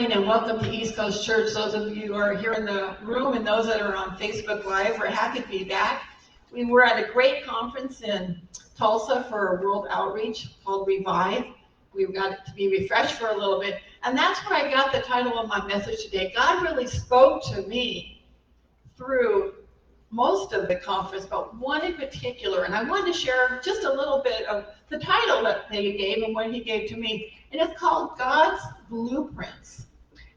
And welcome to East Coast Church. Those of you who are here in the room and those that are on Facebook Live, we're happy to be back. We were at a great conference in Tulsa for World Outreach called Revive. We got to be refreshed for a little bit, and that's where I got the title of my message today. God really spoke to me through most of the conference, but one in particular, and I wanted to share just a little bit of the title that they gave and what he gave to me, and it's called God's Blueprints.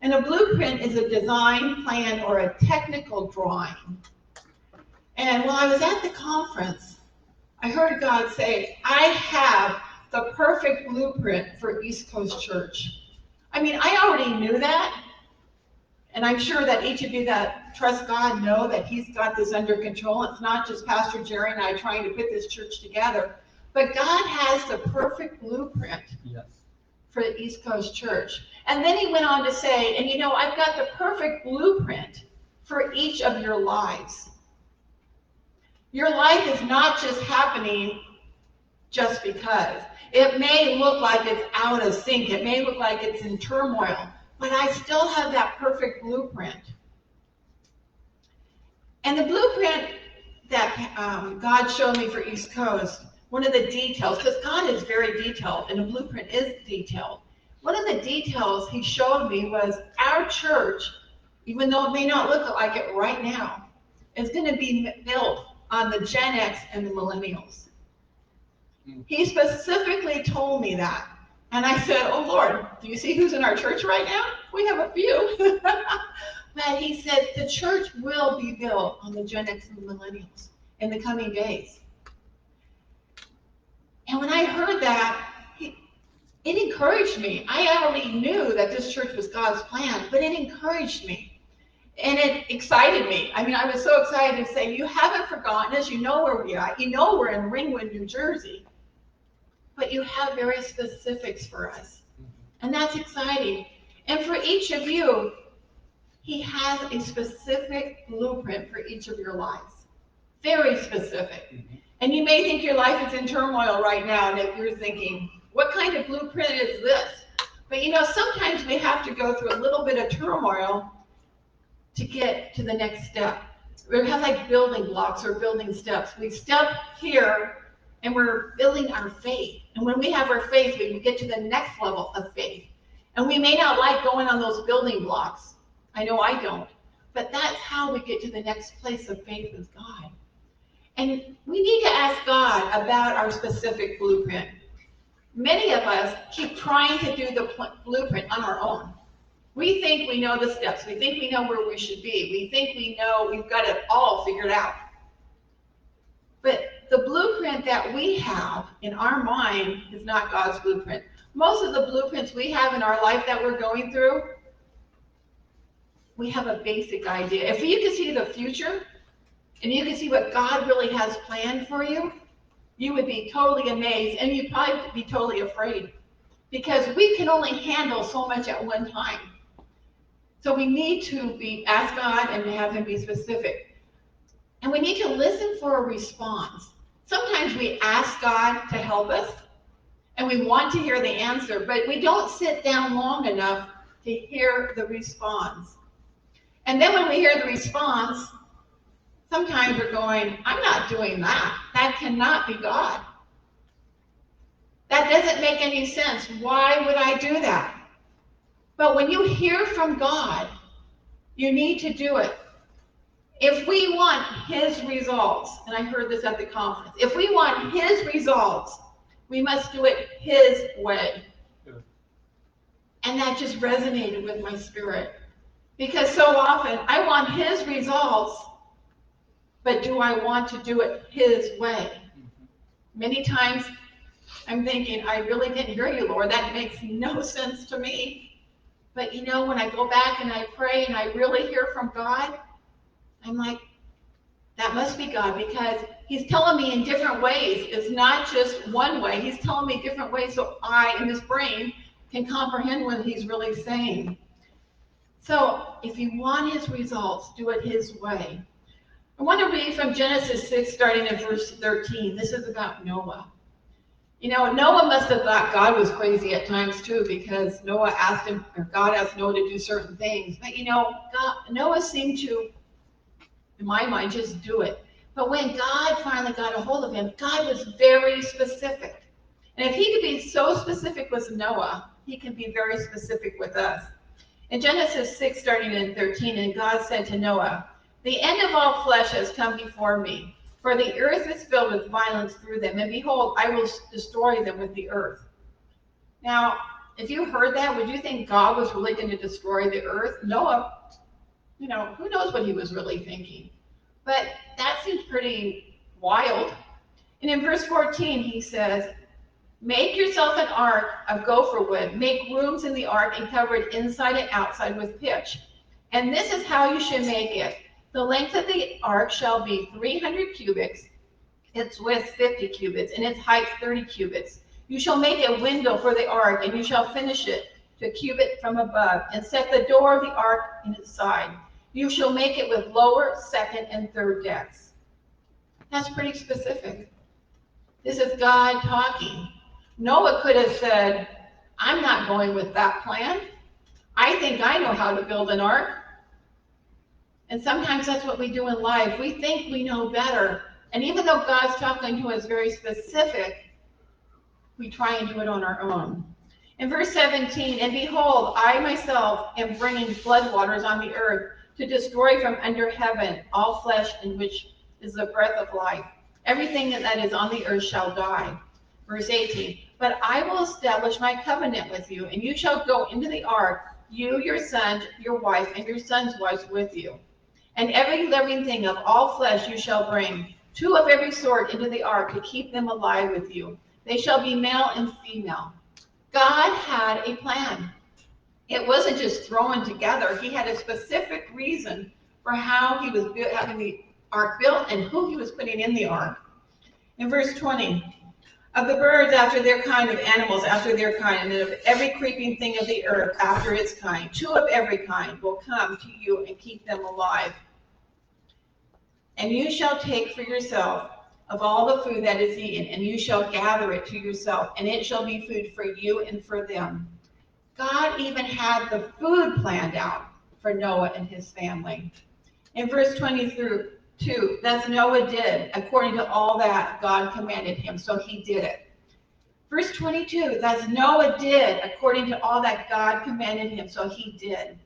And a blueprint is a design, plan, or a technical drawing. And while I was at the conference, I heard God say, I have the perfect blueprint for East Coast Church. I mean, I already knew that. And I'm sure that each of you that trust God know that he's got this under control. It's not just Pastor Jerry and I trying to put this church together. But God has the perfect blueprint for the East Coast Church. And then he went on to say, and you know, I've got the perfect blueprint for each of your lives. Your life is not just happening just because. It may look like it's out of sync. It may look like it's in turmoil. But I still have that perfect blueprint. And the blueprint that God showed me for East Coast, one of the details, because God is very detailed, and a blueprint is detailed. One of the details he showed me was our church, even though it may not look like it right now, is going to be built on the Gen X and the millennials. He specifically told me that. And I said, oh Lord, do you see who's in our church right now? We have a few. But he said the church will be built on the Gen X and the millennials in the coming days. And when I heard that, it encouraged me. I already knew that this church was God's plan, but it encouraged me. And it excited me. I mean, I was so excited to say, you haven't forgotten us. You know where we are. You know we're in Ringwood, New Jersey. But you have very specifics for us. And that's exciting. And for each of you, he has a specific blueprint for each of your lives. Very specific. And you may think your life is in turmoil right now, and if you're thinking, what kind of blueprint is this? But you know, sometimes we have to go through a little bit of turmoil to get to the next step. We have like building blocks or building steps. We step here, and we're building our faith. And when we have our faith, we get to the next level of faith. And we may not like going on those building blocks. I know I don't. But that's how we get to the next place of faith with God. And we need to ask God about our specific blueprint. Many of us keep trying to do the blueprint on our own. We think we know the steps. We think we know where we should be. We think we know we've got it all figured out. But the blueprint that we have in our mind is not God's blueprint. Most of the blueprints we have in our life that we're going through, we have a basic idea. If you can see the future, and you can see what God really has planned for you, you would be totally amazed, and you'd probably be totally afraid. Because we can only handle so much at one time. So we need to ask God and have him be specific. And we need to listen for a response. Sometimes we ask God to help us, and we want to hear the answer, but we don't sit down long enough to hear the response. And then when we hear the response, sometimes we're going, I'm not doing that. That cannot be God. That doesn't make any sense. Why would I do that? But when you hear from God, you need to do it. If we want his results, and I heard this at the conference, if we want his results, we must do it his way. Good. And that just resonated with my spirit. Because so often, I want his results, but do I want to do it his way? Many times, I'm thinking, I really didn't hear you, Lord. That makes no sense to me. But you know, when I go back and I pray and I really hear from God, I'm like, that must be God, because he's telling me in different ways. It's not just one way. He's telling me different ways so I, in this brain, can comprehend what he's really saying. So if you want his results, do it his way. I want to read from Genesis 6, starting in verse 13. This is about Noah. You know, Noah must have thought God was crazy at times too, because Noah asked him, or God asked Noah to do certain things. But you know, Noah seemed to, in my mind, just do it. But when God finally got a hold of him, God was very specific. And if he could be so specific with Noah, he can be very specific with us. In Genesis 6, starting in 13, and God said to Noah, "The end of all flesh has come before me, for the earth is filled with violence through them, and behold, I will destroy them with the earth." Now, if you heard that, would you think God was really going to destroy the earth? Noah, you know, who knows what he was really thinking? But that seems pretty wild. And in verse 14, he says, "Make yourself an ark of gopher wood. Make rooms in the ark and cover it inside and outside with pitch. And this is how you should make it. The length of the ark shall be 300 cubits, its width 50 cubits, and its height 30 cubits. You shall make a window for the ark, and you shall finish it to a cubit from above, and set the door of the ark in its side. You shall make it with lower, second, and third decks." That's pretty specific. This is God talking. Noah could have said, "I'm not going with that plan. I think I know how to build an ark." And sometimes that's what we do in life. We think we know better. And even though God's talking to us very specific, we try and do it on our own. In verse 17, "And behold, I myself am bringing floodwaters on the earth to destroy from under heaven all flesh in which is the breath of life. Everything that is on the earth shall die." Verse 18, "But I will establish my covenant with you, and you shall go into the ark, you, your son, your wife, and your son's wives with you. And every living thing of all flesh you shall bring, 2 of every sort, into the ark to keep them alive with you. They shall be male and female." God had a plan. It wasn't just thrown together. He had a specific reason for how he was having the ark built and who he was putting in the ark. In verse 20, "Of the birds after their kind, of animals after their kind, and of every creeping thing of the earth after its kind, 2 of every kind will come to you and keep them alive. And you shall take for yourself of all the food that is eaten, and you shall gather it to yourself, and it shall be food for you and for them." God even had the food planned out for Noah and his family. In verse 22, "Thus Noah did according to all that God commanded him," so he did it. Verse 22, "Thus Noah did according to all that God commanded him," so he did.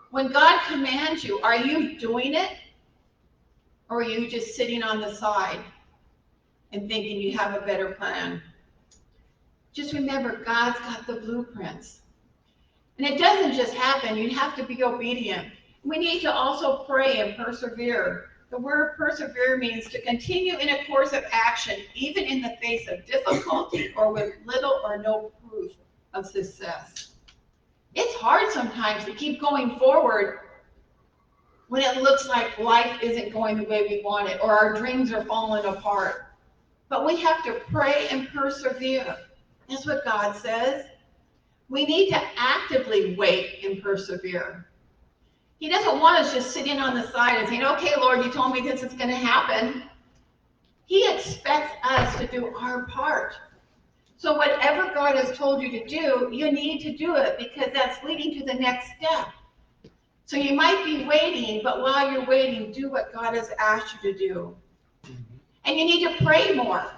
When God commands you, are you doing it? Or are you just sitting on the side and thinking you have a better plan? Just remember, God's got the blueprints. And it doesn't just happen. You have to be obedient. We need to also pray and persevere. The word persevere means to continue in a course of action, even in the face of difficulty or with little or no proof of success. It's hard sometimes to keep going forward when it looks like life isn't going the way we want it or our dreams are falling apart. But we have to pray and persevere. That's what God says. We need to actively wait and persevere. He doesn't want us just sitting on the side and saying, "Okay, Lord, you told me this is going to happen." He expects us to do our part. So whatever God has told you to do, you need to do it, because that's leading to the next step. So you might be waiting, but while you're waiting, do what God has asked you to do. And you need to pray more.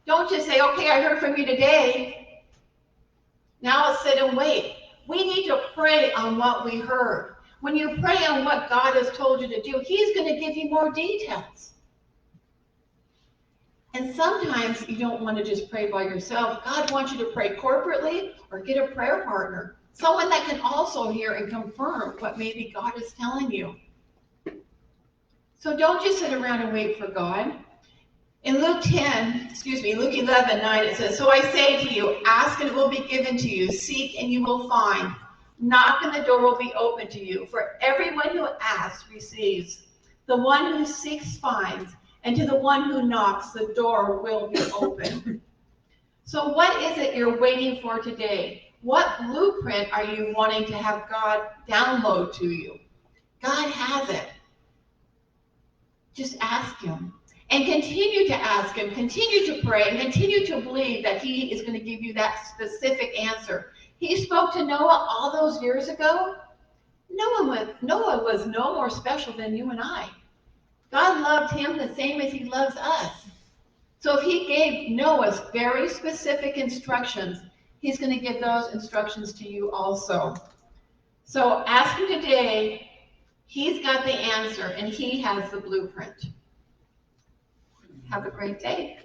Don't just say, "Okay, I heard from you today. Now I'll sit and wait." We need to pray on what we heard. When you pray on what God has told you to do, He's going to give you more details. And sometimes you don't want to just pray by yourself. God wants you to pray corporately or get a prayer partner, someone that can also hear and confirm what maybe God is telling you. So don't just sit around and wait for God. In Luke 11:9, it says, "So I say to you, ask and it will be given to you, seek and you will find, knock and the door will be open to you. For everyone who asks receives, the one who seeks finds, and to the one who knocks the door will be open." So what is it you're waiting for today? What blueprint are you wanting to have God download to you? God has it. Just ask Him. And continue to ask him, continue to pray, and continue to believe that he is going to give you that specific answer. He spoke to Noah all those years ago. Noah was no more special than you and I. God loved him the same as he loves us. So if he gave Noah very specific instructions, he's going to give those instructions to you also. So ask him today. He's got the answer and he has the blueprint. Have a great day.